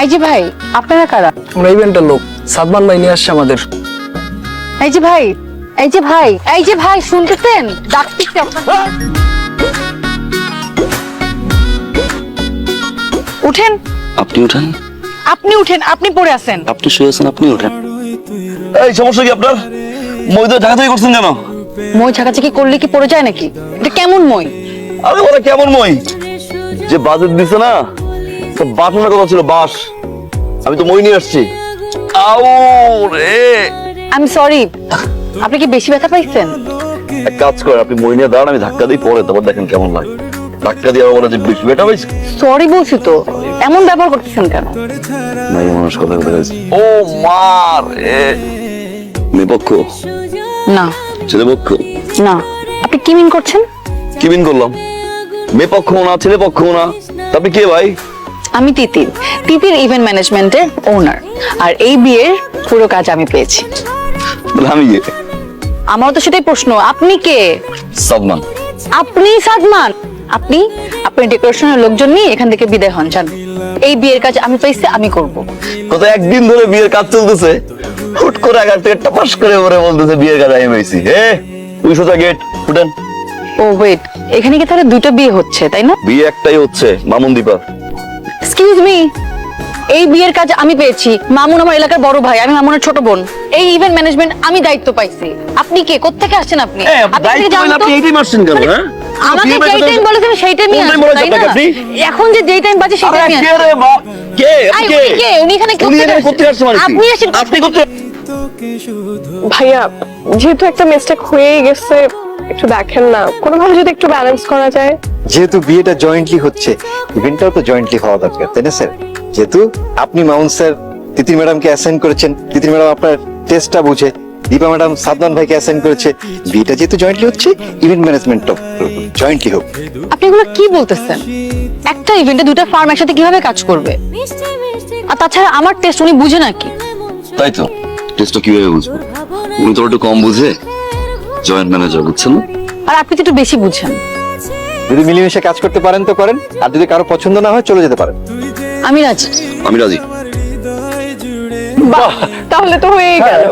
এই যে ভাই, আপনারা কারা? আমরা ইভেন্টের লোক, সাদমান ভাই নিয়ে আসছে আমাদের। এই যে ভাই, এই যে ভাই, এই যে ভাই, শুনতেছেন? ডাকতেছে আপনাকে। উঠেন। আপনি উঠেন। আপনি উঠেন, আপনি পড়ে আছেন। আপনি শুয়ে আছেন, আপনি উঠেন। এই সমস্যা কি আপনার? মই তো ঢাকাতেই করছেন কেন? মই ঝাঁকাঝাঁকি করলে কি পড়ে যায় নাকি? এটা কেমন মই? আরে ওরা কেমন মই? যে বাজেট দিছে না, তো বাটনের কথা ছিল বাস। আমি তো মই নিয়ে আসছি। আউ রে, আমি সরি, আপনি কি বেশি ব্যথা পাইছেন? এক কাজ করে আপনি মই নিয়ে দাঁড়ান, আমি ধাক্কা দিই পরে, তারপর দেখেন কেমন লাগে। ধাক্কা দিয়ে বলে যে বেশি বেটা পাইছে। সরি বলছি তো, এমন ব্যবহার করতেছেন কেন? নাই মানুষ কথা বলে ও মা রে। মেয়ে পক্ষ, না ছেলে পক্ষ। না, আপনি কি মিন করছেন? কি বিন করলাম? মেয়ে পক্ষ না, ছেলে পক্ষ না, আপনি কে ভাই? আমি তিতির, তিতির ইভেন্ট ম্যানেজমেন্টের ওনার। আর এই বিয়ের পুরো কাজ আমি পেয়েছি। তাহলে আমি কে? আমারও তো সেটাই প্রশ্ন, আপনি কে? সাদমান। আপনি সাদমান? আপনি আপনি ডেকোরেশনের লোকজন নিয়ে এখান থেকে বিদায় হন, জান। এই বিয়ের কাজ আমি পেয়েছি, আমি করব। কত একদিন ধরে বিয়ের কাজ চলতেছে, হুট করে আগার থেকে টাপাস করে ওরে বলতেছে বিয়ের কাজ আমি পেয়েছি। হে তুই সোজা গেট ফুটেন। ও ওয়েট, এখানে কি তাহলে দুটো বিয়ে হচ্ছে, তাই না? বিয়ে একটাই হচ্ছে, মামুন দীপা। এক্সকিউজ মি, এই বিয়ের কাজ আমি পেয়েছি। মামুন আমার এলাকার বড় ভাই, আমি মামুনের ছোট বোন। এই ইভেন্ট ম্যানেজমেন্ট আমি দায়িত্ব পাইছি। আপনি কে? কোত্থেকে আসছেন আপনি? আপনি থেকে জানেন তো? আপনি এইটাই মারছেন কেন? হ্যাঁ আমাকে যেই টাইম বলেছেন সেই টাইমই কোন time আসবো, বলেছে তাই না? আপনাকে আপনি? এখন যে যেই টাইম বাজে সেই আরে টাইমই কে আসবো। রে বা কে? আই, আপনি উনি কে? উনি এখানে উনি এখানে করতে আসছে মানে কি? আপনি আসেন। আপনি করতে ভাইয়া, যেহেতু একটা মিস্টেক হয়েই গেছে, একটু দেখেন না কোনোভাবে যদি একটু ব্যালেন্স করা যায়। যেহেতু বিয়েটা জয়েন্টলি হচ্ছে, ইভেন্টটাও তো জয়েন্টলি হওয়া দরকার, তাই না স্যার? যেহেতু আপনি মাউন্ট স্যার তিতির ম্যাডামকে অ্যাসাইন করেছেন, তিতির ম্যাডাম আপনার টেস্টটা বুঝে, দীপা ম্যাডাম সাদমান ভাইকে অ্যাসাইন করেছে, বিয়েটা যেহেতু জয়েন্টলি হচ্ছে, ইভেন্ট ম্যানেজমেন্টটাও জয়েন্টলি হোক। আপনি এগুলো কি বলতেছেন? একটা ইভেন্টে দুটো ফার্ম একসাথে কিভাবে কাজ করবে? আর তাছাড়া আমার টেস্ট উনি বুঝে নাকি? তাই তো টেস্টটা কিভাবে বুঝবো? উনি তো একটু কম বুঝে, জয়েন্ট ম্যানেজার, বুঝছেন না? আর আপনি তো একটু বেশি বুঝেন। যদি মিলেমিশে কাজ করতে পারেন তো করেন, আর যদি কারো পছন্দ না হয় চলে যেতে পারেন। আমি রাজি। আমি রাজি। বাহ, তাহলে তো হয়েই গেল।